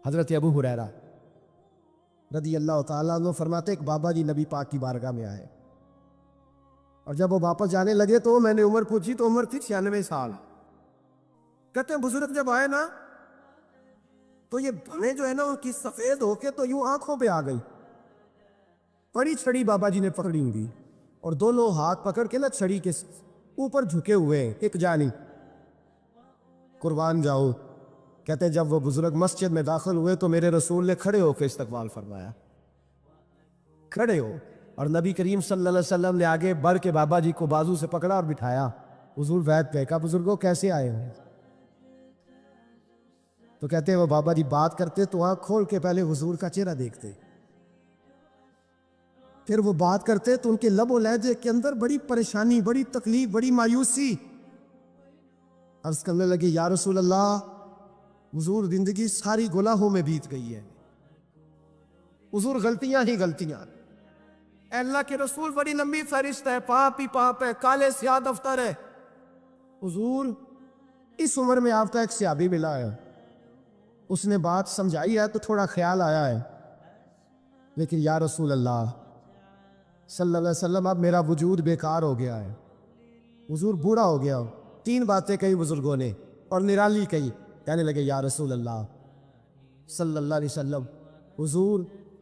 حضرت ابو ہریرہ رضی اللہ تعالیٰ عنہ فرماتے ایک بابا جی نبی پاک کی بارگاہ میں آئے، اور جب وہ واپس جانے لگے تو میں نے عمر پوچھی تو عمر تھی 96 سال۔ کہتے ہیں بزرگ جب آئے نا تو یہ بھنے جو ہے نا ان کی سفید ہو کے تو یوں آنکھوں پہ آ گئی، بڑی چھڑی بابا جی نے پکڑی ہوئی اور دونوں ہاتھ پکڑ کے نا چھڑی کے اوپر جھکے ہوئے ہیں، ایک جانی قربان جاؤ۔ کہتے ہیں جب وہ بزرگ مسجد میں داخل ہوئے تو میرے رسول نے کھڑے ہو کے استقبال فرمایا، کھڑے ہو، اور نبی کریم صلی اللہ علیہ وسلم نے آگے بڑھ کے بابا جی کو بازو سے پکڑا اور بٹھایا۔ حضور بیٹھ گئے، کہا بزرگوں کیسے آئے ہیں؟ تو کہتے ہیں وہ بابا جی بات کرتے تو آنکھ کھول کے پہلے حضور کا چہرہ دیکھتے، پھر وہ بات کرتے تو ان کے لب و لہجے کے اندر بڑی پریشانی، بڑی تکلیف، بڑی مایوسی۔ عرض کرنے لگے یا رسول اللہ، حضور زندگی ساری گناہوں میں بیت گئی ہے، حضور غلطیاں ہی غلطیاں۔ اے اللہ کے رسول بڑی لمبی فہرست ہے، پاپ ہی پاپ ہے، کالے سیاہ دفتر ہے۔ حضور اس عمر میں آپ کا ایک صحابی ملا ہے، اس نے بات سمجھائی ہے تو تھوڑا خیال آیا ہے، لیکن یا رسول اللہ صلی اللہ علیہ وسلم اب میرا وجود بیکار ہو گیا ہے، حضور بوڑھا ہو گیا ہو۔ 3 باتیں کہی بزرگوں نے اور نرالی کہی، کہنے لگے یا رسول اللہ صلی اللہ علیہ وسلم، حضور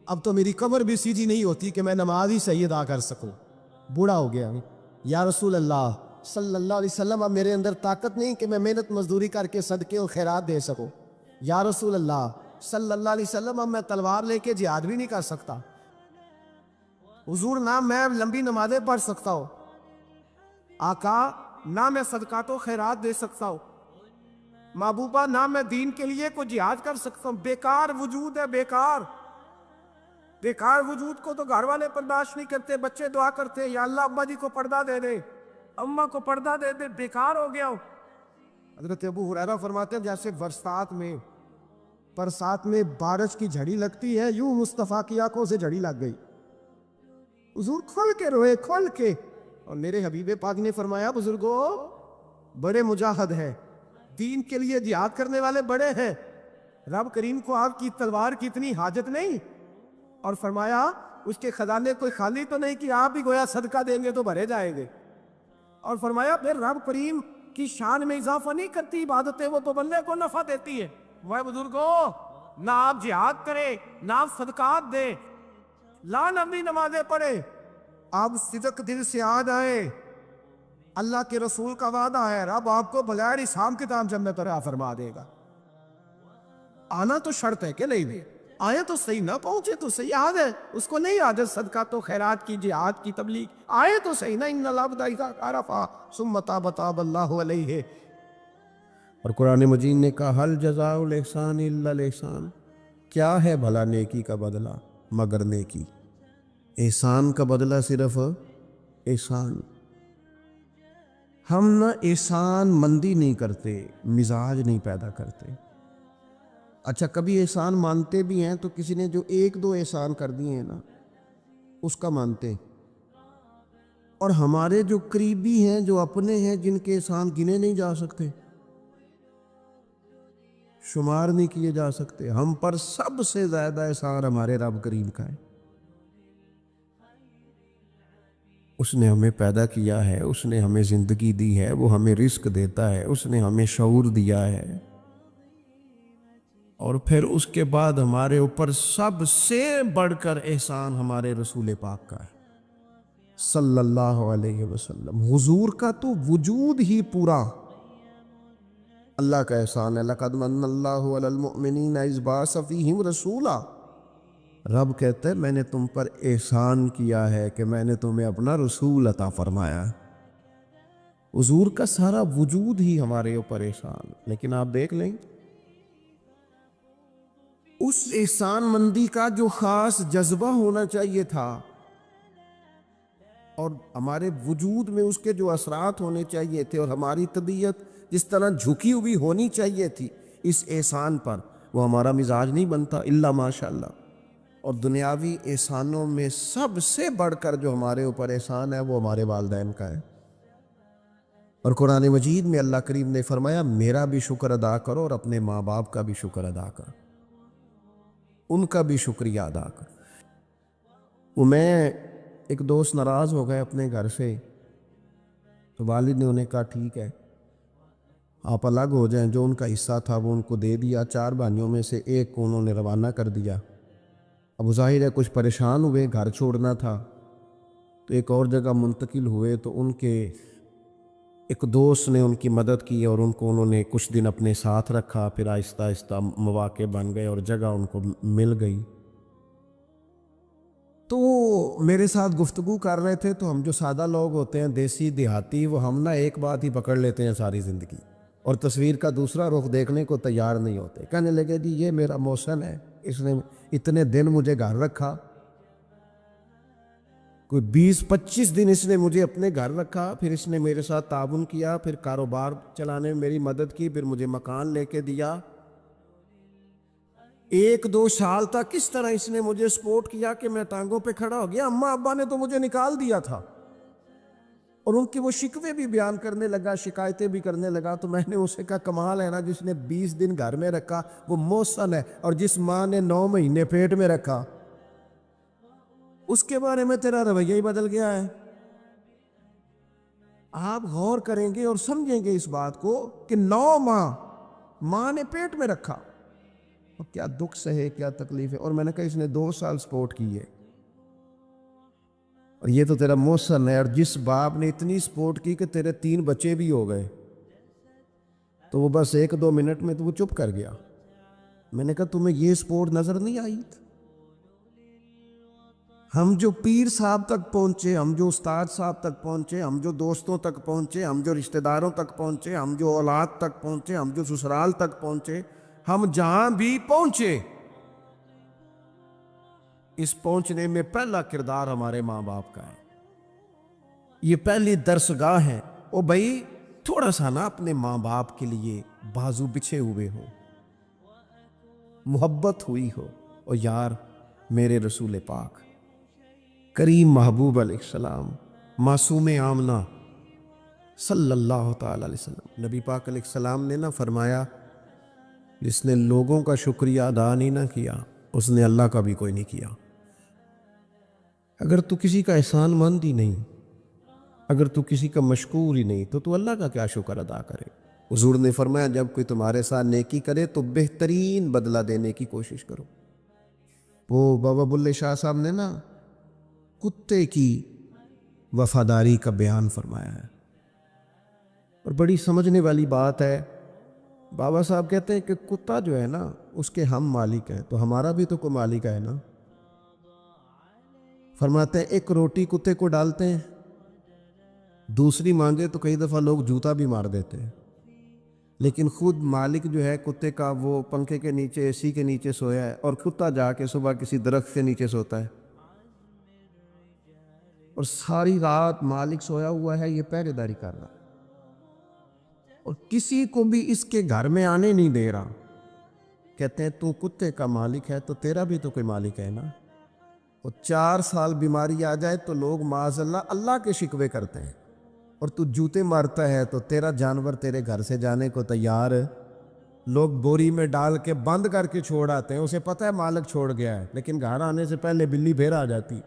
اب تو میری کمر بھی سیدھی نہیں ہوتی کہ میں نماز ہی صحیح ادا کر سکوں، بوڑھا ہو گیا ہوں۔ یا رسول اللہ صلی اللہ علیہ وسلم اب میرے اندر طاقت نہیں کہ میں محنت مزدوری کر کے صدقے اور خیرات دے سکوں۔ یا رسول اللہ صلی اللہ علیہ وسلم اب میں تلوار لے کے جہاد بھی نہیں کر سکتا، حضور نہ میں لمبی نمازیں پڑھ سکتا ہوں، آقا نہ میں صدقات و خیرات دے سکتا ہوں، محبوبہ نہ میں دین کے لیے کوئی جہاد کر سکتا ہوں، بیکار وجود ہے، بیکار بیکار وجود کو تو گھر والے برداشت نہیں کرتے، بچے دعا کرتے یا اللہ ابا جی کو پردہ دے دے، اماں کو پردہ دے دے، بیکار ہو گیا ہوں۔ حضرت ابو ہریرہ فرماتے ہیں جیسے برسات میں بارش کی جھڑی لگتی ہے، یوں مصطفیٰ کی آنکھوں سے جھڑی لگ گئی، حضور کھل کے روئے، کھل کے۔ اور میرے حبیب پاک نے فرمایا بزرگوں بڑے مجاہد ہیں، دین کے لیے جہاد کرنے والے بڑے ہیں، رب کریم کو آپ کی تلوار کی اتنی حاجت نہیں، اور فرمایا اس کے خزانے کوئی خالی تو نہیں کہ آپ ہی گویا صدقہ دیں گے تو بھرے جائیں گے، اور فرمایا پھر رب کریم کی شان میں اضافہ نہیں کرتی عبادتیں، وہ تو بندے کو نفع دیتی ہے۔ وہ بزرگوں نہ آپ جہاد کریں، نہ آپ صدقات دیں، لا لمبی نمازیں پڑھے، آپ صدق دل سے آ جائیں، اللہ کے رسول کا وعدہ ہے رب آپ کو بغیر حساب کتاب جنت عطا فرما دے گا۔ آنا تو شرط ہے کہ نہیں بھی آئے تو صحیح، نہ پہنچے تو صحیح، یاد ہے اس کو نہیں عادت صدقات و خیرات کی، جہاد کی، تبلیغ، آئے تو صحیح نا، ان العبد اذا عرفا ثم تاب تاب اللہ علیہ۔ اور قرآن مجید نے کہا هل جزاء الاحسان الا الاحسان، کیا ہے بھلا نیکی کا بدلہ مگر نیکی، احسان کا بدلہ صرف احسان۔ ہم نہ احسان مندی نہیں کرتے، مزاج نہیں پیدا کرتے۔ اچھا کبھی احسان مانتے بھی ہیں تو کسی نے جو 1-2 احسان کر دیے ہیں نا اس کا مانتے، اور ہمارے جو قریبی ہیں جو اپنے ہیں جن کے احسان گنے نہیں جا سکتے، شمار نہیں کیے جا سکتے، ہم پر سب سے زیادہ احسان ہمارے رب کریم کا ہے۔ اس نے ہمیں پیدا کیا ہے، اس نے ہمیں زندگی دی ہے، وہ ہمیں رزق دیتا ہے، اس نے ہمیں شعور دیا ہے، اور پھر اس کے بعد ہمارے اوپر سب سے بڑھ کر احسان ہمارے رسول پاک کا ہے صلی اللہ علیہ وسلم۔ حضور کا تو وجود ہی پورا اللہ کا احسان ہے۔ لَقَدْ مَنَّ اللَّهُ عَلَى الْمُؤْمِنِينَ إِذْ بَعَثَ فِيهِمْ رَسُولًا، رب کہتا ہے میں نے تم پر احسان کیا ہے کہ میں نے تمہیں اپنا رسول عطا فرمایا۔ حضور کا سارا وجود ہی ہمارے اوپر احسان، لیکن آپ دیکھ لیں اس احسان مندی کا جو خاص جذبہ ہونا چاہیے تھا اور ہمارے وجود میں اس کے جو اثرات ہونے چاہیے تھے، اور ہماری طبیعت جس طرح جھکی ہوئی ہونی چاہیے تھی اس احسان پر، وہ ہمارا مزاج نہیں بنتا الا ماشاءاللہ۔ اور دنیاوی احسانوں میں سب سے بڑھ کر جو ہمارے اوپر احسان ہے وہ ہمارے والدین کا ہے، اور قرآن مجید میں اللہ کریم نے فرمایا میرا بھی شکر ادا کرو اور اپنے ماں باپ کا بھی شکر ادا کرو۔ ان کا بھی شکریہ ادا کر۔ وہ میں ایک دوست ناراض ہو گئے اپنے گھر سے، تو والد نے انہیں کہا ٹھیک ہے آپ الگ ہو جائیں، جو ان کا حصہ تھا وہ ان کو دے دیا۔ 4 بھائیوں میں سے ایک کو انہوں نے روانہ کر دیا۔ اب ظاہر ہے کچھ پریشان ہوئے، گھر چھوڑنا تھا تو ایک اور جگہ منتقل ہوئے، تو ان کے ایک دوست نے ان کی مدد کی اور ان کو انہوں نے کچھ دن اپنے ساتھ رکھا، پھر آہستہ آہستہ مواقع بن گئے اور جگہ ان کو مل گئی۔ تو وہ میرے ساتھ گفتگو کر رہے تھے، تو ہم جو سادہ لوگ ہوتے ہیں دیسی دیہاتی، وہ ہم نہ ایک بات ہی پکڑ لیتے ہیں ساری زندگی، اور تصویر کا دوسرا رخ دیکھنے کو تیار نہیں ہوتے۔ کہنے لگے جی یہ میرا محسن ہے، اس نے اتنے دن مجھے گھر رکھا، کوئی 20-25 دن اس نے مجھے اپنے گھر رکھا، پھر اس نے میرے ساتھ تعاون کیا، پھر کاروبار چلانے میں میری مدد کی، پھر مجھے مکان لے کے دیا۔ 1-2 سال تک کس طرح اس نے مجھے سپورٹ کیا کہ میں ٹانگوں پہ کھڑا ہو گیا۔ اماں ابا نے تو مجھے نکال دیا تھا، اور ان کے وہ شکوے بھی بیان کرنے لگا، شکایتیں بھی کرنے لگا۔ تو میں نے اسے کہا کمال ہے نا، جس نے 20 دن گھر میں رکھا وہ محسن ہے، اور جس ماں نے 9 مہینے پیٹ میں رکھا اس کے بارے میں تیرا رویہ ہی بدل گیا ہے۔ آپ غور کریں گے اور سمجھیں گے اس بات کو کہ 9 ماں نے پیٹ میں رکھا، اور کیا دکھ سہے، کیا تکلیف ہے۔ اور میں نے کہا اس نے 2 سال سپورٹ کی ہے، اور یہ تو تیرا محسن ہے۔ اور جس باپ نے اتنی سپورٹ کی کہ تیرے 3 بچے بھی ہو گئے، تو وہ بس 1-2 منٹ میں تو وہ چپ کر گیا۔ میں نے کہا تمہیں یہ سپورٹ نظر نہیں آئی؟ ہم جو پیر صاحب تک پہنچے، ہم جو استاد صاحب تک پہنچے، ہم جو دوستوں تک پہنچے، ہم جو رشتہ داروں تک پہنچے، ہم جو اولاد تک پہنچے، ہم جو سسرال تک پہنچے، ہم جہاں بھی پہنچے، اس پہنچنے میں پہلا کردار ہمارے ماں باپ کا ہے۔ یہ پہلی درسگاہ ہے۔ او بھائی تھوڑا سا نا اپنے ماں باپ کے لیے بازو بچھے ہوئے ہو، محبت ہوئی ہو۔ اور یار میرے رسول پاک کریم محبوب علیہ السلام، معصوم آمنہ صلی اللہ تعالی علیہ وسلم، نبی پاک علیہ السلام نے نہ فرمایا جس نے لوگوں کا شکریہ ادا نہیں نہ کیا اس نے اللہ کا بھی کوئی نہیں کیا۔ اگر تو کسی کا احسان مند ہی نہیں، اگر تو کسی کا مشکور ہی نہیں، تو اللہ کا کیا شکر ادا کرے۔ حضور نے فرمایا جب کوئی تمہارے ساتھ نیکی کرے تو بہترین بدلہ دینے کی کوشش کرو۔ وہ بابا بلے شاہ صاحب نے نا کتے کی وفاداری کا بیان فرمایا ہے، اور بڑی سمجھنے والی بات ہے۔ بابا صاحب کہتے ہیں کہ کتا جو ہے نا اس کے ہم مالک ہیں، تو ہمارا بھی تو کوئی مالک ہے نا۔ فرماتے ہیں ایک روٹی کتے کو ڈالتے ہیں، دوسری مانگے تو کئی دفعہ لوگ جوتا بھی مار دیتے ہیں، لیکن خود مالک جو ہے کتے کا وہ پنکھے کے نیچے، اے سی کے نیچے سویا ہے، اور کتا جا کے صبح کسی درخت کے نیچے سوتا ہے، اور ساری رات مالک سویا ہوا ہے، یہ پہرے داری کر رہا ہے، اور کسی کو بھی اس کے گھر میں آنے نہیں دے رہا۔ کہتے ہیں تو کتے کا مالک ہے تو تیرا بھی تو کوئی مالک ہے نا۔ اور 4 سال بیماری آ جائے تو لوگ معاذ اللہ اللہ کے شکوے کرتے ہیں، اور تو جوتے مارتا ہے تو تیرا جانور تیرے گھر سے جانے کو تیار ہے۔ لوگ بوری میں ڈال کے بند کر کے چھوڑ آتے ہیں، اسے پتہ ہے مالک چھوڑ گیا ہے، لیکن گھر آنے سے پہلے بلی پھر آ جاتی۔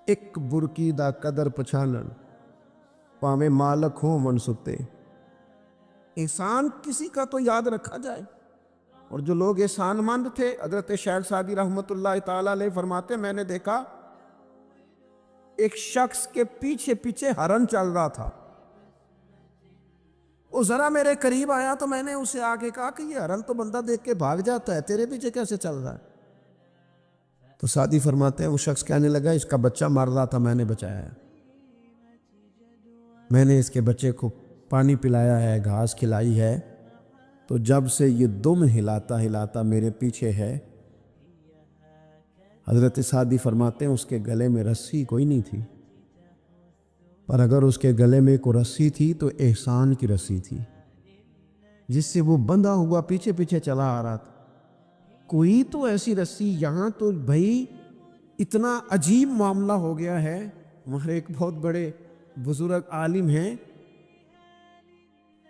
ایک برکی دا قدر پچھانن پاویں مالک ہوں من ستے۔ احسان کسی کا تو یاد رکھا جائے۔ اور جو لوگ احسان مند تھے، حضرت شیخ سعدی رحمۃ اللہ تعالی علیہ فرماتے میں نے دیکھا ایک شخص کے پیچھے پیچھے ہرن چل رہا تھا، وہ ذرا میرے قریب آیا تو میں نے اسے آگے کہا کہ یہ ہرن تو بندہ دیکھ کے بھاگ جاتا ہے، تیرے پیچھے کیسے چل رہا ہے؟ تو سعدی فرماتے ہیں وہ شخص کہنے لگا اس کا بچہ مر رہا تھا، میں نے بچایا ہے، میں نے اس کے بچے کو پانی پلایا ہے، گھاس کھلائی ہے، تو جب سے یہ دم ہلاتا ہلاتا میرے پیچھے ہے۔ حضرت سعدی فرماتے ہیں اس کے گلے میں رسی کوئی نہیں تھی، پر اگر اس کے گلے میں کوئی رسی تھی تو احسان کی رسی تھی، جس سے وہ بندھا ہوا پیچھے پیچھے چلا آ رہا تھا۔ کوئی تو ایسی رسی، یہاں تو بھائی اتنا عجیب معاملہ ہو گیا ہے۔ ہمارے ایک بہت بڑے بزرگ عالم ہیں،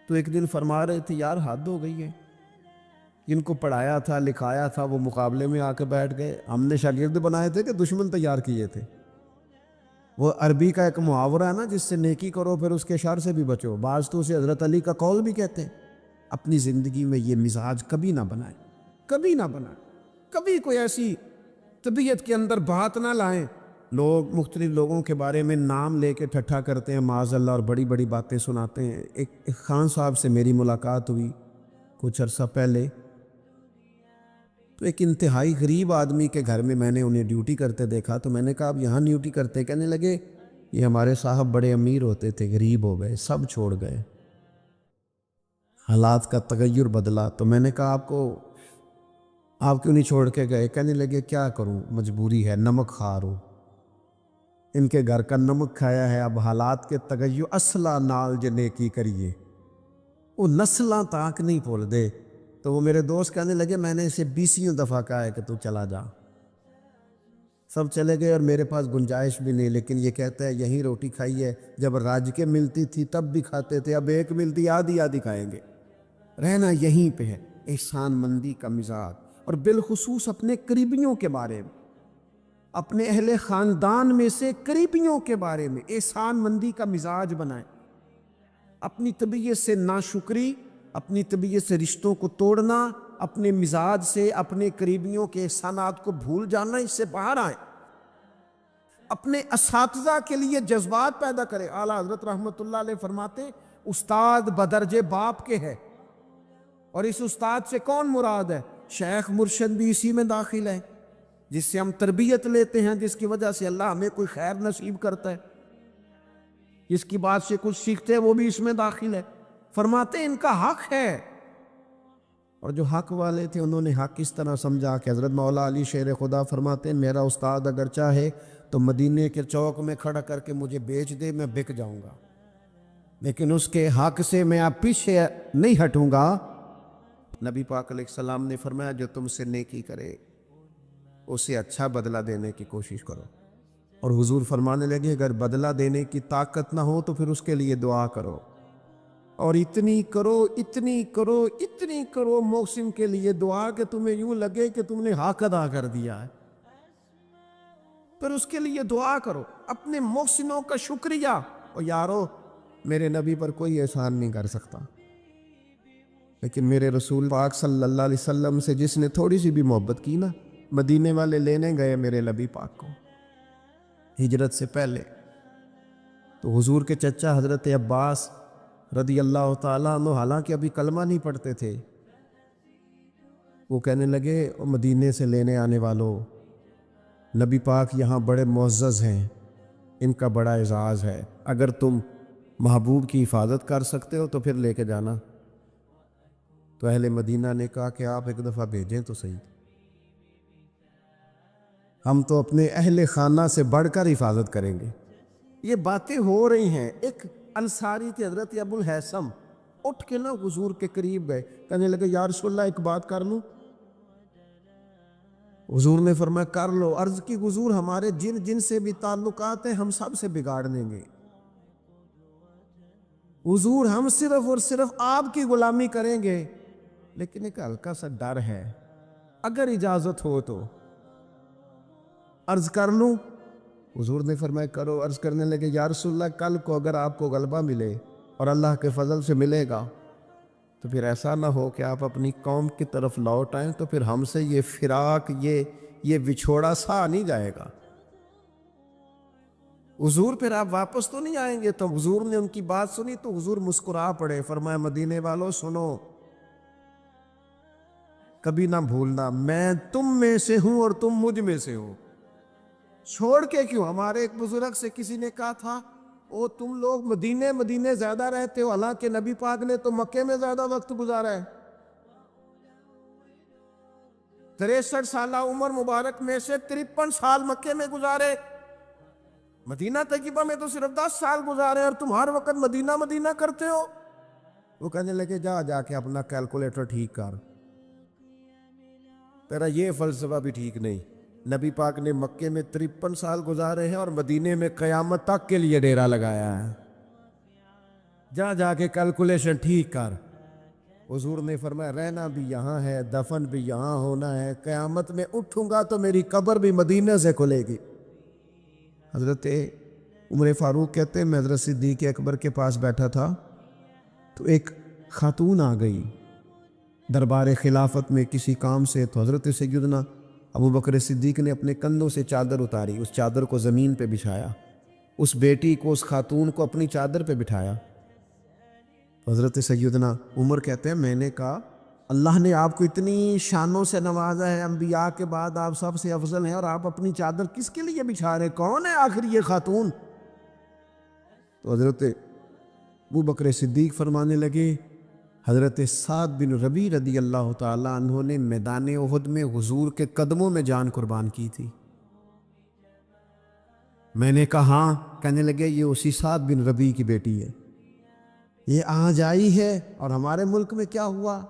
تو ایک دن فرما رہے تھے یار حد ہو گئی ہے، جن کو پڑھایا تھا لکھایا تھا وہ مقابلے میں آ کے بیٹھ گئے. ہم نے شاگرد بنائے تھے کہ دشمن تیار کیے تھے؟ وہ عربی کا ایک محاورہ ہے نا، جس سے نیکی کرو پھر اس کے شر سے بھی بچو. بعض تو اسے حضرت علی کا قول بھی کہتے ہیں. اپنی زندگی میں یہ مزاج کبھی نہ بنائیں، کبھی نہ بنائیں. کبھی کوئی ایسی طبیعت کے اندر بات نہ لائیں. لوگ مختلف لوگوں کے بارے میں نام لے کے ٹھٹھا کرتے ہیں معاذ اللہ، اور بڑی بڑی باتیں سناتے ہیں. ایک خان صاحب سے میری ملاقات ہوئی کچھ عرصہ پہلے، تو ایک انتہائی غریب آدمی کے گھر میں نے انہیں ڈیوٹی کرتے دیکھا. تو میں نے کہا اب یہاں ڈیوٹی کرتے؟ کہنے لگے یہ ہمارے صاحب بڑے امیر ہوتے تھے، غریب ہو گئے، سب چھوڑ گئے، حالات کا تغیر بدلا. تو میں نے کہا آپ کیوں نہیں چھوڑ کے گئے؟ کہنے لگے کیا کروں، مجبوری ہے، نمک خار ہوں. ان کے گھر کا نمک کھایا ہے، اب حالات کے تغیر. اصلہ نال جے نیکی کریے وہ نسلاں تاک نہیں بھول دے. تو وہ میرے دوست کہنے لگے میں نے اسے 20 دفعہ کہا ہے کہ تو چلا جا. سب چلے گئے اور میرے پاس گنجائش بھی نہیں، لیکن یہ کہتا ہے یہیں روٹی کھائی ہے. جب راج کے ملتی تھی تب بھی کھاتے تھے، اب ایک ملتی آدھی آدھی کھائیں گے. رہنا یہیں پہ ہے. احسان مندی کا مزاج، اور بالخصوص اپنے قریبیوں کے بارے میں، اپنے اہل خاندان میں سے قریبیوں کے بارے میں احسان مندی کا مزاج بنائیں. اپنی طبیعت سے ناشکری، اپنی طبیعت سے رشتوں کو توڑنا، اپنے مزاج سے اپنے قریبیوں کے احسانات کو بھول جانا، اس سے باہر آئیں. اپنے اساتذہ کے لیے جذبات پیدا کریں. اعلیٰ حضرت رحمۃ اللہ علیہ فرماتے ہیں استاد بدرجے باپ کے ہے. اور اس استاد سے کون مراد ہے؟ شیخ مرشد بھی اسی میں داخل ہے، جس سے ہم تربیت لیتے ہیں، جس کی وجہ سے اللہ ہمیں کوئی خیر نصیب کرتا ہے، جس کی بات سے کچھ سیکھتے ہیں، وہ بھی اس میں داخل ہے. فرماتے ہیں ان کا حق ہے. اور جو حق والے تھے انہوں نے حق اس طرح سمجھا کہ حضرت مولا علی شیر خدا فرماتے ہیں میرا استاد اگر چاہے تو مدینے کے چوک میں کھڑا کر کے مجھے بیچ دے، میں بک جاؤں گا، لیکن اس کے حق سے میں اب پیچھے نہیں ہٹوں گا. نبی پاک علیہ السلام نے فرمایا جو تم سے نیکی کرے اسے اچھا بدلہ دینے کی کوشش کرو. اور حضور فرمانے لگے اگر بدلہ دینے کی طاقت نہ ہو تو پھر اس کے لیے دعا کرو، اور اتنی کرو اتنی کرو اتنی کرو محسن کے لیے دعا کہ تمہیں یوں لگے کہ تم نے حق ادا کر دیا ہے. پھر اس کے لیے دعا کرو، اپنے محسنوں کا شکریہ. اور یارو میرے نبی پر کوئی احسان نہیں کر سکتا، لیکن میرے رسول پاک صلی اللہ علیہ وسلم سے جس نے تھوڑی سی بھی محبت کی نا، مدینے والے لینے گئے میرے نبی پاک کو ہجرت سے پہلے. تو حضور کے چچا حضرت عباس رضی اللہ تعالیٰ عنہ حالانکہ ابھی کلمہ نہیں پڑھتے تھے، وہ کہنے لگے مدینے سے لینے آنے والوں، نبی پاک یہاں بڑے معزز ہیں، ان کا بڑا اعزاز ہے، اگر تم محبوب کی حفاظت کر سکتے ہو تو پھر لے کے جانا. تو اہل مدینہ نے کہا کہ آپ ایک دفعہ بھیجیں تو صحیح، ہم تو اپنے اہل خانہ سے بڑھ کر حفاظت کریں گے. یہ باتیں ہو رہی ہیں. ایک انصاری تھے حضرت ابو الحیثم، اٹھ کے نا حضور کے قریب گئے، کہنے لگے یا رسول اللہ ایک بات کر لوں؟ حضور نے فرمایا کر لو. عرض کی حضور ہمارے جن جن سے بھی تعلقات ہیں ہم سب سے بگاڑ دیں گے. حضور ہم صرف اور صرف آپ کی غلامی کریں گے، لیکن ایک ہلکا سا ڈر ہے، اگر اجازت ہو تو عرض کر لوں؟ حضور نے فرمایا کرو. عرض کرنے لگے یا رسول اللہ کل کو اگر آپ کو غلبہ ملے اور اللہ کے فضل سے ملے گا تو پھر ایسا نہ ہو کہ آپ اپنی قوم کی طرف لوٹ آئیں، تو پھر ہم سے یہ فراق یہ وچھوڑا سا نہیں جائے گا. حضور پھر آپ واپس تو نہیں آئیں گے؟ تو حضور نے ان کی بات سنی تو حضور مسکرا پڑے، فرمایا مدینے والوں سنو، کبھی نہ بھولنا میں تم میں سے ہوں اور تم مجھ میں سے ہو. چھوڑ کے کیوں؟ ہمارے ایک بزرگ سے کسی نے کہا تھا او تم لوگ مدینے زیادہ رہتے ہو، حالانکہ نبی پاک نے تو مکے میں زیادہ وقت گزارا ہے. 63 سالہ عمر مبارک میں سے 53 سال مکے میں گزارے، مدینہ طیبہ میں تو صرف 10 سال گزارے، اور تم ہر وقت مدینہ کرتے ہو. وہ کہنے لگے جا کے اپنا کیلکولیٹر ٹھیک کر، تیرا یہ فلسفہ بھی ٹھیک نہیں. نبی پاک نے مکے میں 53 سال گزارے ہیں اور مدینے میں قیامت تک کے لیے ڈیرا لگایا ہے. جا کے کیلکولیشن ٹھیک کر. حضور نے فرمایا رہنا بھی یہاں ہے، دفن بھی یہاں ہونا ہے، قیامت میں اٹھوں گا تو میری قبر بھی مدینہ سے کھلے گی۔ حضرت عمر فاروق کہتے ہیں میں حضرت صدیق اکبر کے پاس بیٹھا تھا تو ایک خاتون آ گئی دربار خلافت میں کسی کام سے، تو حضرت سیدنا ابو بکر صدیق نے اپنے کندھوں سے چادر اتاری، اس چادر کو زمین پہ بچھایا، اس بیٹی کو، اس خاتون کو اپنی چادر پہ بٹھایا۔ حضرت سیدنا عمر کہتے ہیں میں نے کہا اللہ نے آپ کو اتنی شانوں سے نوازا ہے، انبیاء کے بعد آپ سب سے افضل ہیں، اور آپ اپنی چادر کس کے لیے بچھا رہے؟ کون ہے آخر یہ خاتون؟ تو حضرت ابو بکر صدیق فرمانے لگے حضرت سعد بن ربیع رضی اللہ تعالیٰ عنہ نے میدان احد میں حضور کے قدموں میں جان قربان کی تھی۔ میں نے کہا ہاں، کہنے لگے یہ اسی سعد بن ربیع کی بیٹی ہے، یہ آج آئی ہے۔ اور ہمارے ملک میں کیا ہوا؟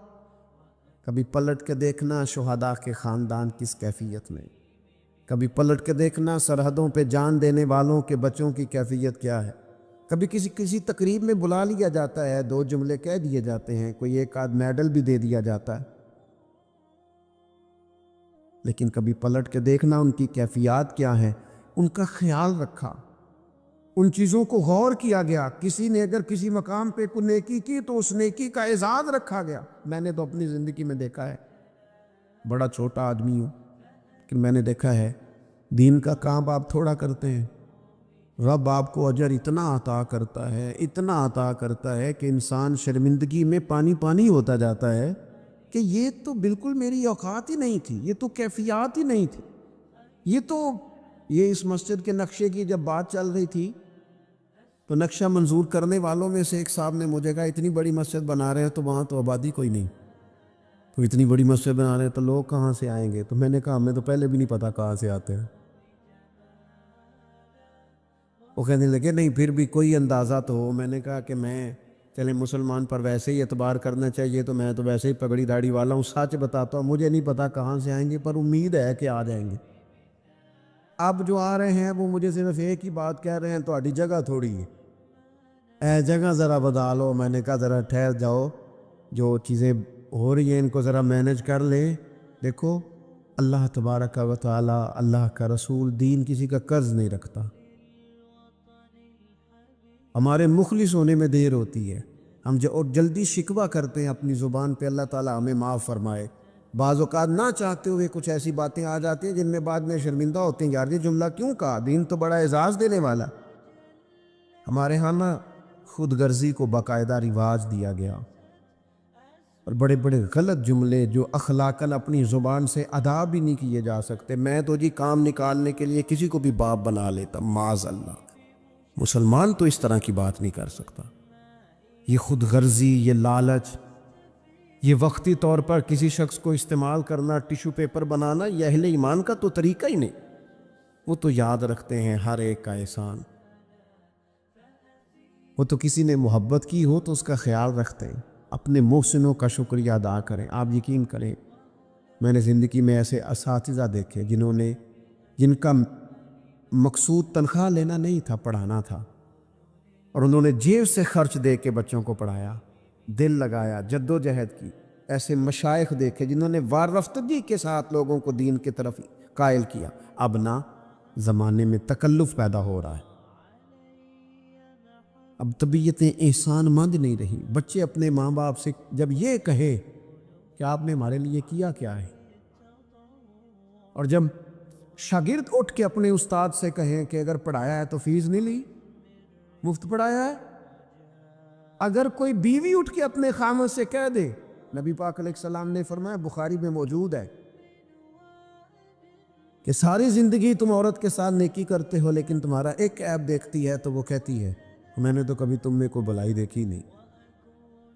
کبھی پلٹ کے دیکھنا شہداء کے خاندان کس کیفیت میں، کبھی پلٹ کے دیکھنا سرحدوں پہ جان دینے والوں کے بچوں کی کیفیت کیا ہے۔ کبھی کسی تقریب میں بلا لیا جاتا ہے، 2 جملے کہہ دیے جاتے ہیں، کوئی ایک آدھ میڈل بھی دے دیا جاتا ہے، لیکن کبھی پلٹ کے دیکھنا ان کی کیفیات کیا ہیں، ان کا خیال رکھا، ان چیزوں کو غور کیا گیا۔ کسی نے اگر کسی مقام پہ کوئی نیکی کی تو اس نیکی کا اعزاز رکھا گیا۔ میں نے تو اپنی زندگی میں دیکھا ہے، بڑا چھوٹا آدمی ہوں لیکن میں نے دیکھا ہے دین کا کام آپ تھوڑا کرتے ہیں، رب آپ کو اجر اتنا عطا کرتا ہے، اتنا عطا کرتا ہے کہ انسان شرمندگی میں پانی پانی ہوتا جاتا ہے کہ یہ تو بالکل میری اوقات ہی نہیں تھی، یہ تو کیفیات ہی نہیں تھی، یہ اس مسجد کے نقشے کی جب بات چل رہی تھی تو نقشہ منظور کرنے والوں میں سے ایک صاحب نے مجھے کہا اتنی بڑی مسجد بنا رہے ہیں تو وہاں تو آبادی کوئی نہیں، تو اتنی بڑی مسجد بنا رہے ہیں تو لوگ کہاں سے آئیں گے؟ تو میں نے کہا ہمیں تو پہلے بھی نہیں پتا کہاں سے آتے ہیں۔ وہ کہنے لگے نہیں پھر بھی کوئی اندازہ تو ہو۔ میں نے کہا کہ میں چلیں مسلمان پر ویسے ہی اعتبار کرنا چاہیے، تو میں تو ویسے ہی پگڑی داڑھی والا ہوں، سچ بتاتا ہوں مجھے نہیں پتا کہاں سے آئیں گے، پر امید ہے کہ آ جائیں گے۔ اب جو آ رہے ہیں وہ مجھے صرف ایک ہی بات کہہ رہے ہیں تہاڈی جگہ تھوڑی ہے، اے جگہ ذرا بتا لو۔ میں نے کہا ذرا ٹھہر جاؤ، جو چیزیں ہو رہی ہیں ان کو ذرا مینج کر لیں۔ دیکھو اللہ تبارک و تعالی، اللہ کا رسول دین کسی کا قرض نہیں رکھتا۔ ہمارے مخلص ہونے میں دیر ہوتی ہے، ہم اور جلدی شکوہ کرتے ہیں اپنی زبان پہ، اللہ تعالی ہمیں معاف فرمائے۔ بعض اوقات نہ چاہتے ہوئے کچھ ایسی باتیں آ جاتی ہیں جن میں بعد میں شرمندہ ہوتے ہیں، یار یہ جملہ کیوں کہا؟ دین تو بڑا اعزاز دینے والا۔ ہمارے ہاں نا خود غرضی کو باقاعدہ رواج دیا گیا، اور بڑے بڑے غلط جملے جو اخلاقاً اپنی زبان سے ادا بھی نہیں کیے جا سکتے، میں تو جی کام نکالنے کے لیے کسی کو بھی باپ بنا لیتا، معاذ اللہ۔ مسلمان تو اس طرح کی بات نہیں کر سکتا۔ یہ خود غرضی، یہ لالچ، یہ وقتی طور پر کسی شخص کو استعمال کرنا، ٹیشو پیپر بنانا، یہ اہل ایمان کا تو طریقہ ہی نہیں۔ وہ تو یاد رکھتے ہیں ہر ایک کا احسان، وہ تو کسی نے محبت کی ہو تو اس کا خیال رکھتے ہیں، اپنے محسنوں کا شکریہ ادا کریں۔ آپ یقین کریں میں نے زندگی میں ایسے اساتذہ دیکھے جن کا مقصود تنخواہ لینا نہیں تھا، پڑھانا تھا، اور انہوں نے جیب سے خرچ دے کے بچوں کو پڑھایا، دل لگایا، جد و جہد کی۔ ایسے مشائخ دیکھے جنہوں نے وارفتگی کے ساتھ لوگوں کو دین کی طرف قائل کیا۔ اب نہ زمانے میں تکلف پیدا ہو رہا ہے، اب طبیعتیں احسان مند نہیں رہی۔ بچے اپنے ماں باپ سے جب یہ کہے کہ آپ نے ہمارے لیے کیا کیا ہے، اور جب شاگرد اٹھ کے اپنے استاد سے کہیں کہ اگر پڑھایا ہے تو فیس نہیں لی، مفت پڑھایا ہے۔ اگر کوئی بیوی اٹھ کے اپنے خامد سے کہہ دے، نبی پاک علیہ السلام نے فرمایا، بخاری میں موجود ہے، کہ ساری زندگی تم عورت کے ساتھ نیکی کرتے ہو لیکن تمہارا ایک عیب دیکھتی ہے تو وہ کہتی ہے میں نے تو کبھی تم میں کوئی بلائی دیکھی نہیں،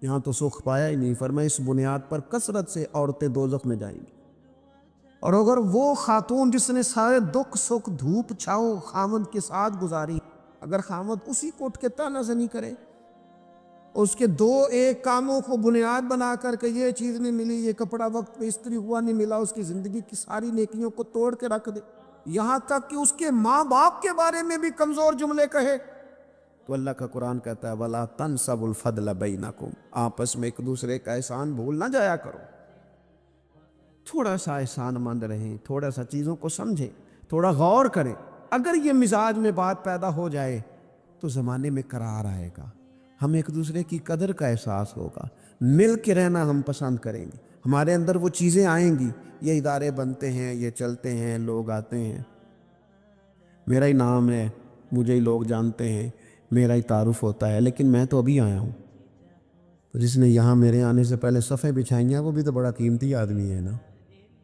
یہاں تو سکھ پایا ہی نہیں۔ فرمایا اس بنیاد پر کثرت سے عورتیں دوزخ میں جائیں گی۔ اور اگر وہ خاتون جس نے سارے دکھ سکھ دھوپ چھاؤں خامد کے ساتھ گزاری، اگر خامد اسی کو اٹھ کے تانا زنی کرے، اس کے 2-1 کاموں کو بنیاد بنا کر کہ یہ چیز نہیں ملی، یہ کپڑا وقت پہ استری ہوا نہیں ملا، اس کی زندگی کی ساری نیکیوں کو توڑ کے رکھ دے، یہاں تک کہ اس کے ماں باپ کے بارے میں بھی کمزور جملے کہے، تو اللہ کا قرآن کہتا ہے وَلَا تَنْسَبُوا الْفَضْلَ بَيْنَكُمْ، آپس میں ایک دوسرے کا احسان بھول نہ جایا کرو. تھوڑا سا احسان مند رہیں، تھوڑا سا چیزوں کو سمجھیں، تھوڑا غور کریں. اگر یہ مزاج میں بات پیدا ہو جائے تو زمانے میں قرار آئے گا، ہم ایک دوسرے کی قدر کا احساس ہوگا، مل کے رہنا ہم پسند کریں گے، ہمارے اندر وہ چیزیں آئیں گی. یہ ادارے بنتے ہیں، یہ چلتے ہیں، لوگ آتے ہیں، میرا ہی نام ہے، مجھے ہی لوگ جانتے ہیں، میرا ہی تعارف ہوتا ہے، لیکن میں تو ابھی آیا ہوں. جس نے یہاں میرے آنے سے پہلے صفیں بچھائی ہیں وہ بھی تو بڑا قیمتی آدمی ہے نا.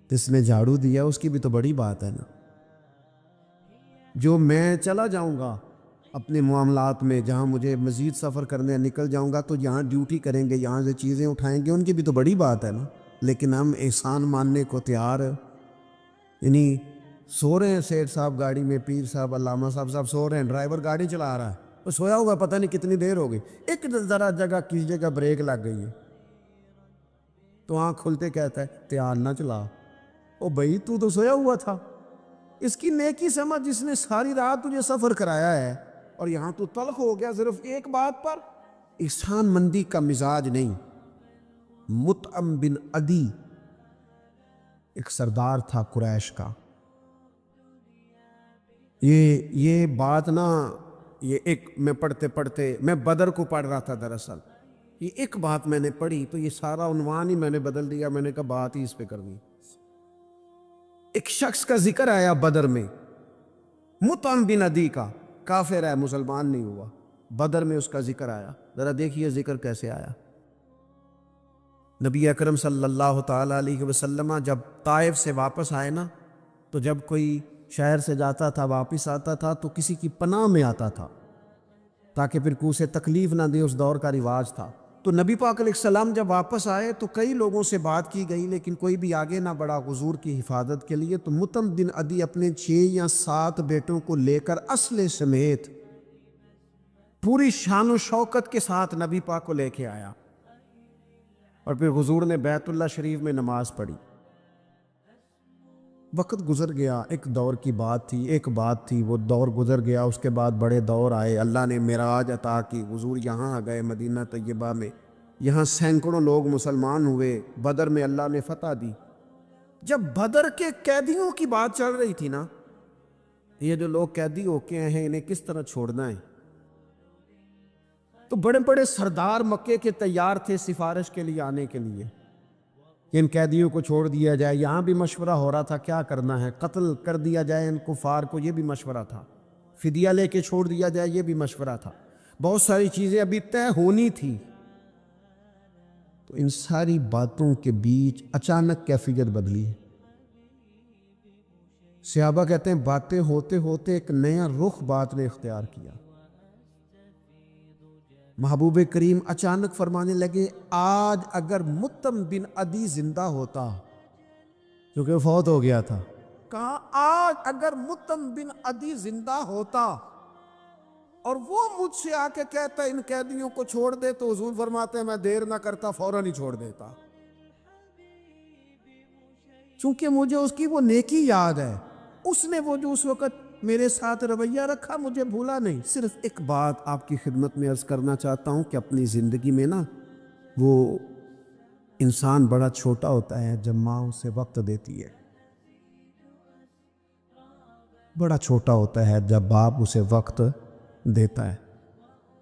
جس نے جھاڑو دیا اس کی بھی تو بڑی بات ہے نا. جو میں چلا جاؤں گا اپنے معاملات میں، جہاں مجھے مزید سفر کرنے نکل جاؤں گا تو یہاں ڈیوٹی کریں گے، یہاں سے چیزیں اٹھائیں گے، ان کی بھی تو بڑی بات ہے نا. لیکن ہم احسان ماننے کو تیار، یعنی سو رہے ہیں سیٹھ صاحب گاڑی میں، پیر صاحب، علامہ صاحب سو رہے ہیں، ڈرائیور گاڑی چلا رہا ہے، وہ سویا ہوا پتہ نہیں کتنی دیر ہو گئی، ایک ذرا جگہ کیجیے گا بریک لگ گئی ہے تو آنکھ کھلتے کہتا ہے تیار نہ چلا. او بھائی تو سویا ہوا تھا. اس کی نیکی سمجھ جس نے ساری رات تجھے سفر کرایا ہے اور یہاں تو تلخ ہو گیا صرف ایک بات پر. احسان مندی کا مزاج نہیں. مطعم بن عدی ایک سردار تھا قریش کا. یہ بات نا، یہ ایک میں پڑھتے میں بدر کو پڑھ رہا تھا دراصل، یہ ایک بات میں نے پڑھی تو یہ سارا عنوان ہی میں نے بدل دیا. میں نے کہا بات ہی اس پہ کرنی. ایک شخص کا ذکر آیا بدر میں، مطعم بن عدی کا، کافر ہے، مسلمان نہیں ہوا. بدر میں اس کا ذکر آیا. ذرا دیکھیے ذکر کیسے آیا. نبی اکرم صلی اللہ تعالیٰ علیہ وسلم جب طائف سے واپس آئے نا، تو جب کوئی شہر سے جاتا تھا واپس آتا تھا تو کسی کی پناہ میں آتا تھا تاکہ پھر کو اسے تکلیف نہ دے. اس دور کا رواج تھا. تو نبی پاک علیہ السلام جب واپس آئے تو کئی لوگوں سے بات کی گئی لیکن کوئی بھی آگے نہ بڑھا حضور کی حفاظت کے لیے. تو مطعم بن عدی اپنے 6 یا 7 بیٹوں کو لے کر اسلحے سمیت پوری شان و شوکت کے ساتھ نبی پاک کو لے کے آیا اور پھر حضور نے بیت اللہ شریف میں نماز پڑھی. وقت گزر گیا، ایک دور کی بات تھی، وہ دور گزر گیا. اس کے بعد بڑے دور آئے، اللہ نے معراج عطا کی، حضور یہاں آ گئے مدینہ طیبہ میں، یہاں سینکڑوں لوگ مسلمان ہوئے، بدر میں اللہ نے فتح دی. جب بدر کے قیدیوں کی بات چل رہی تھی نا، یہ جو لوگ قیدی ہو کے ہیں انہیں کس طرح چھوڑنا ہے، تو بڑے بڑے سردار مکے کے تیار تھے سفارش کے لیے آنے کے لیے کہ ان قیدیوں کو چھوڑ دیا جائے. یہاں بھی مشورہ ہو رہا تھا کیا کرنا ہے، قتل کر دیا جائے ان کفار کو، یہ بھی مشورہ تھا، فدیہ لے کے چھوڑ دیا جائے، یہ بھی مشورہ تھا. بہت ساری چیزیں ابھی طے ہونی تھی. تو ان ساری باتوں کے بیچ اچانک کیفیت بدلی. صحابہ کہتے ہیں باتیں ہوتے ہوتے ایک نیا رخ بات نے اختیار کیا. محبوب کریم اچانک فرمانے لگے آج اگر مطعم بن عدی زندہ ہوتا، کیونکہ وہ فوت ہو گیا تھا، کہا آج اگر مطعم بن عدی زندہ ہوتا اور وہ مجھ سے آ کے کہتا ان قیدیوں کو چھوڑ دے، تو حضور فرماتے ہیں میں دیر نہ کرتا، فوراً ہی چھوڑ دیتا. چونکہ مجھے اس کی وہ نیکی یاد ہے، اس نے وہ جو اس وقت میرے ساتھ رویہ رکھا مجھے بھولا نہیں. صرف ایک بات آپ کی خدمت میں عرض کرنا چاہتا ہوں کہ اپنی زندگی میں نا وہ انسان بڑا چھوٹا ہوتا ہے جب ماں اسے وقت دیتی ہے، بڑا چھوٹا ہوتا ہے جب باپ اسے وقت دیتا ہے.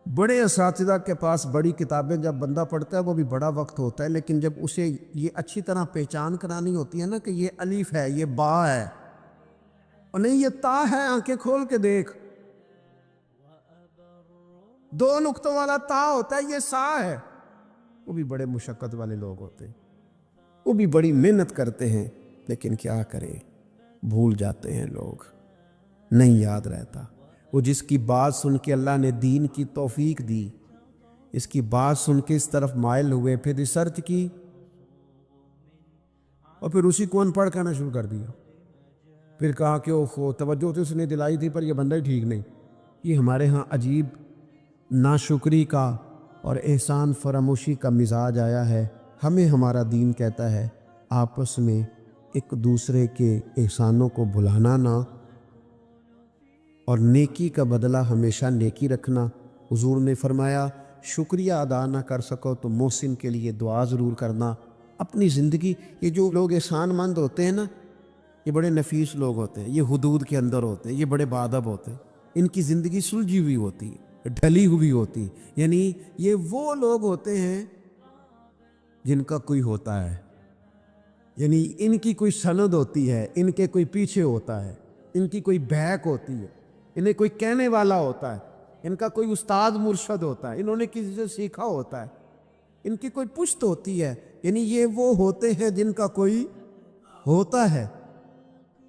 بڑے اساتذہ کے پاس بڑی کتابیں جب بندہ پڑھتا ہے وہ بھی بڑا وقت ہوتا ہے، لیکن جب اسے یہ اچھی طرح پہچان کرانی ہوتی ہے نا کہ یہ الف ہے، یہ با ہے، اور نہیں یہ تا ہے، آنکھیں کھول کے دیکھ، 2 نقطوں والا تا ہوتا ہے، یہ سا ہے. وہ بھی بڑے مشقت والے لوگ ہوتے ہیں، وہ بھی بڑی محنت کرتے ہیں، لیکن کیا کریں بھول جاتے ہیں لوگ، نہیں یاد رہتا. وہ جس کی بات سن کے اللہ نے دین کی توفیق دی، اس کی بات سن کے اس طرف مائل ہوئے، پھر ریسرچ کی اور پھر اسی کو ان پڑھ کرنا شروع کر دیا. پھر کہا کہ اوہ توجہ تو اس نے دلائی تھی پر یہ بندہ ہی ٹھیک نہیں. یہ ہمارے ہاں عجیب ناشکری کا اور احسان فراموشی کا مزاج آیا ہے. ہمیں ہمارا دین کہتا ہے آپس میں ایک دوسرے کے احسانوں کو بھلانا نہ، اور نیکی کا بدلہ ہمیشہ نیکی رکھنا. حضور نے فرمایا شکریہ ادا نہ کر سکو تو محسن کے لیے دعا ضرور کرنا. اپنی زندگی، یہ جو لوگ احسان مند ہوتے ہیں نا، یہ بڑے نفیس لوگ ہوتے ہیں، یہ حدود کے اندر ہوتے ہیں، یہ بڑے باادب ہوتے ہیں. ان کی زندگی سلجھی ہوئی ہوتی ہے، ڈھلی ہوئی ہوتی ہے. یعنی یہ وہ لوگ ہوتے ہیں جن کا کوئی ہوتا ہے، یعنی ان کی کوئی سند ہوتی ہے، ان کے کوئی پیچھے ہوتا ہے، ان کی کوئی بیک ہوتی ہے، انہیں کوئی کہنے والا ہوتا ہے، ان کا کوئی استاد مرشد ہوتا ہے، انہوں نے کسی سے سیکھا ہوتا ہے، ان کی کوئی پشت ہوتی ہے. یعنی یہ وہ ہوتے ہیں جن کا کوئی ہوتا ہے.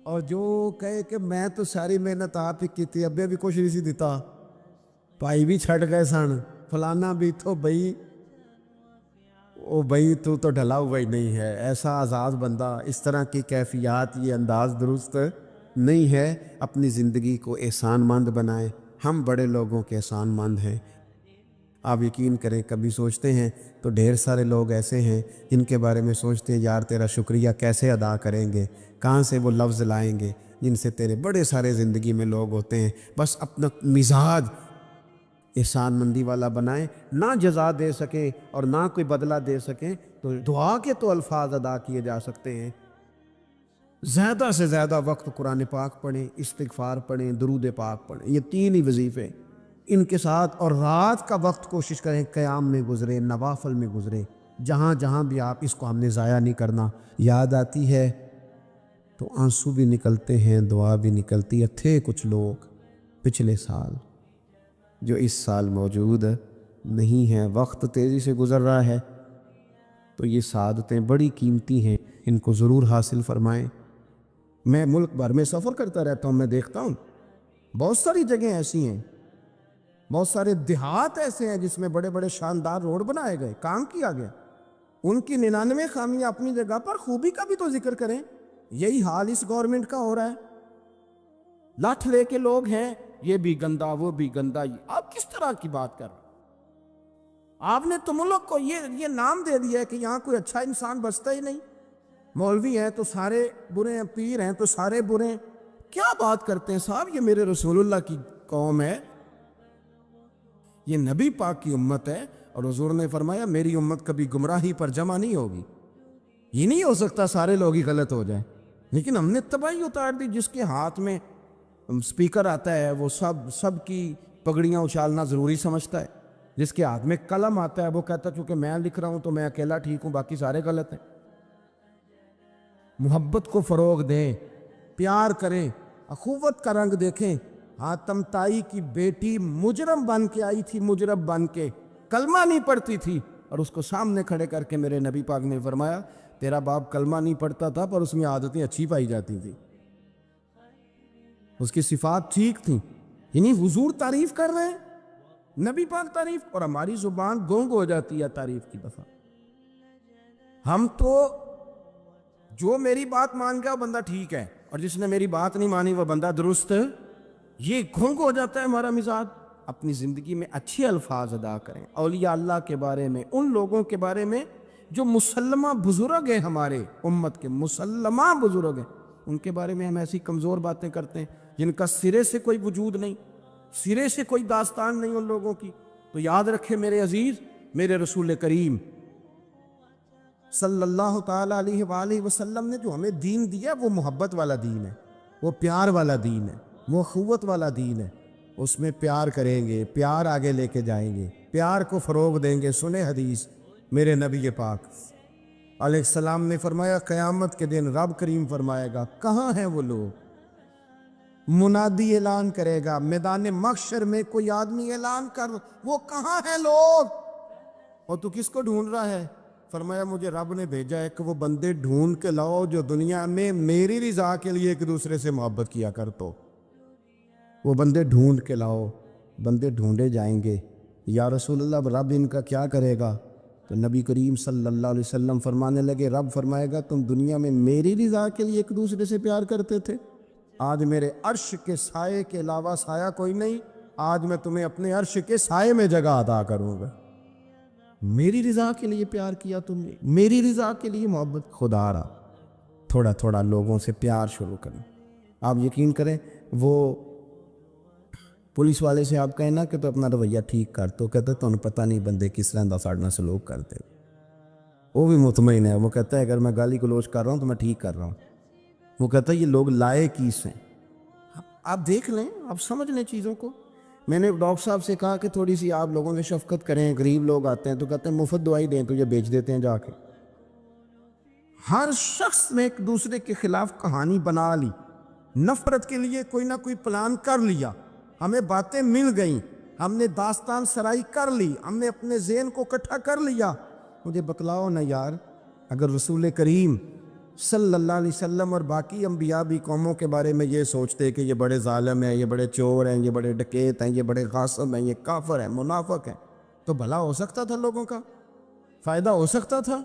اور جو کہے کہ میں تو ساری محنت آپ ہی کی تھی، ابے بھی کچھ نہیں سی دیتا، بھائی بھی چھٹ گئے سن، فلانا بھی تو بھائی او بھائی تو ڈھلا ہوا ہی نہیں ہے. ایسا آزاد بندہ، اس طرح کی کیفیات، یہ انداز درست نہیں ہے. اپنی زندگی کو احسان مند بنائیں. ہم بڑے لوگوں کے احسان مند ہیں. آپ یقین کریں کبھی سوچتے ہیں تو ڈھیر سارے لوگ ایسے ہیں جن کے بارے میں سوچتے ہیں یار تیرا شکریہ کیسے ادا کریں گے، کہاں سے وہ لفظ لائیں گے جن سے تیرے بڑے سارے زندگی میں لوگ ہوتے ہیں. بس اپنا مزاج احسان مندی والا بنائیں. نہ جزا دے سکیں اور نہ کوئی بدلہ دے سکیں تو دعا کے تو الفاظ ادا کیے جا سکتے ہیں. زیادہ سے زیادہ وقت قرآن پاک پڑھیں، استغفار پڑھیں، درود پاک پڑھیں. یہ 3 ہی وظیفے ان کے ساتھ. اور رات کا وقت کوشش کریں قیام میں گزرے، نوافل میں گزرے. جہاں جہاں بھی آپ، اس کو ہم نے ضائع نہیں کرنا. یاد آتی ہے تو آنسو بھی نکلتے ہیں، دعا بھی نکلتی ہے. تھے کچھ لوگ پچھلے سال جو اس سال موجود نہیں ہیں. وقت تیزی سے گزر رہا ہے تو یہ سعادتیں بڑی قیمتی ہیں، ان کو ضرور حاصل فرمائیں. میں ملک بھر میں سفر کرتا رہتا ہوں، میں دیکھتا ہوں بہت ساری جگہیں ایسی ہیں، بہت سارے دیہات ایسے ہیں جس میں بڑے بڑے شاندار روڈ بنائے گئے، کام کیا گیا. ان کی 99 خامیاں اپنی جگہ پر، خوبی کا بھی تو ذکر کریں. یہی حال اس گورنمنٹ کا ہو رہا ہے. لاٹھ لے کے لوگ ہیں، یہ بھی گندا وہ بھی گندا. آپ کس طرح کی بات کر رہے ہیں؟ آپ نے تو ملک کو یہ نام دے دیا ہے کہ یہاں کوئی اچھا انسان بستا ہی نہیں. مولوی ہیں تو سارے برے ہیں، پیر ہیں تو سارے برے ہیں. کیا بات کرتے ہیں صاحب؟ یہ میرے رسول اللہ کی قوم ہے، یہ نبی پاک کی امت ہے. اور حضور نے فرمایا میری امت کبھی گمراہی پر جمع نہیں ہوگی. یہ نہیں ہو سکتا سارے لوگ ہی غلط ہو جائیں. لیکن ہم نے تباہی اتار دی. جس کے ہاتھ میں سپیکر آتا ہے وہ سب کی پگڑیاں اچھالنا ضروری سمجھتا ہے. جس کے ہاتھ میں قلم آتا ہے وہ کہتا ہے چونکہ میں لکھ رہا ہوں تو میں اکیلا ٹھیک ہوں، باقی سارے غلط ہیں. محبت کو فروغ دیں، پیار کریں، اخوت کا رنگ دیکھیں. حاتم تائی کی بیٹی مجرم بن کے آئی تھی، مجرم بن کے کلمہ نہیں پڑھتی تھی، اور اس کو سامنے کھڑے کر کے میرے نبی پاک نے فرمایا تیرا باپ کلمہ نہیں پڑھتا تھا پر اس میں عادتیں اچھی پائی جاتی تھی، اس کی صفات ٹھیک تھیں. یعنی حضور تعریف کر رہے ہیں، نبی پاک تعریف، اور ہماری زبان گونگ ہو جاتی ہے تعریف کی دفعہ. ہم تو جو میری بات مان گیا وہ بندہ ٹھیک ہے، اور جس نے میری بات نہیں مانی وہ بندہ درست. یہ گھنگ ہو جاتا ہے ہمارا مزاج. اپنی زندگی میں اچھے الفاظ ادا کریں. اولیاء اللہ کے بارے میں، ان لوگوں کے بارے میں جو مسلمہ بزرگ ہیں، ہمارے امت کے مسلمہ بزرگ ہیں، ان کے بارے میں ہم ایسی کمزور باتیں کرتے ہیں جن کا سرے سے کوئی وجود نہیں، سرے سے کوئی داستان نہیں ان لوگوں کی. تو یاد رکھے میرے عزیز، میرے رسول کریم صلی اللہ تعالیٰ علیہ وآلہ وسلم نے جو ہمیں دین دیا وہ محبت والا دین ہے، وہ پیار والا دین ہے، وہ اخوت والا دین ہے. اس میں پیار کریں گے، پیار آگے لے کے جائیں گے، پیار کو فروغ دیں گے. سنیں حدیث میرے نبی پاک علیہ السلام نے فرمایا قیامت کے دن رب کریم فرمائے گا کہاں ہیں وہ لوگ. منادی اعلان کرے گا میدان محشر میں، کوئی آدمی اعلان کر وہ کہاں ہیں لوگ. اور تو کس کو ڈھونڈ رہا ہے؟ فرمایا مجھے رب نے بھیجا ہے کہ وہ بندے ڈھونڈ کے لاؤ جو دنیا میں میری رضا کے لیے ایک دوسرے سے محبت کیا کر. تو وہ بندے ڈھونڈ کے لاؤ. بندے ڈھونڈے جائیں گے. یا رسول اللہ رب ان کا کیا کرے گا؟ تو نبی کریم صلی اللہ علیہ وسلم فرمانے لگے رب فرمائے گا تم دنیا میں میری رضا کے لیے ایک دوسرے سے پیار کرتے تھے، آج میرے عرش کے سائے کے علاوہ سایہ کوئی نہیں، آج میں تمہیں اپنے عرش کے سائے میں جگہ عطا کروں گا. میری رضا کے لیے پیار کیا تم نے، میری رضا کے لیے محبت. خدا را تھوڑا تھوڑا لوگوں سے پیار شروع کریں. آپ یقین کریں وہ ਪੁਲਿਸ ਵਾਲੇ سے آپ کہنا کہ تو اپنا رویہ ٹھیک کر تو کہتا ہے ਤੁਹਾਨੂੰ پتہ نہیں بندے کس طرح دا ساڑھنا سلوک کرتے. وہ بھی مطمئن ہے, وہ کہتا ہے اگر میں گالی گلوچ کر رہا ہوں تو میں ٹھیک کر رہا ہوں. وہ کہتا ہے یہ لوگ لائے کیس ہیں. آپ دیکھ لیں, آپ سمجھ لیں چیزوں کو. میں نے ڈاکٹر صاحب سے کہا کہ تھوڑی سی آپ لوگوں میں شفقت کریں, غریب لوگ آتے ہیں تو کہتے ہیں مفت دوائی دیں تو یہ بیچ دیتے ہیں جا کے. ہر شخص نے ایک دوسرے کے خلاف کہانی بنا لی, نفرت کے لیے کوئی نہ کوئی پلان کر لیا. ہمیں باتیں مل گئیں, ہم نے داستان سرائی کر لی, ہم نے اپنے ذہن کو اکٹھا کر لیا. مجھے بتلاؤ نا یار, اگر رسول کریم صلی اللہ علیہ وسلم اور باقی انبیاء بھی قوموں کے بارے میں یہ سوچتے کہ یہ بڑے ظالم ہیں, یہ بڑے چور ہیں, یہ بڑے ڈکیت ہیں, یہ بڑے غاصب ہیں, یہ کافر ہیں, منافق ہیں, تو بھلا ہو سکتا تھا, لوگوں کا فائدہ ہو سکتا تھا.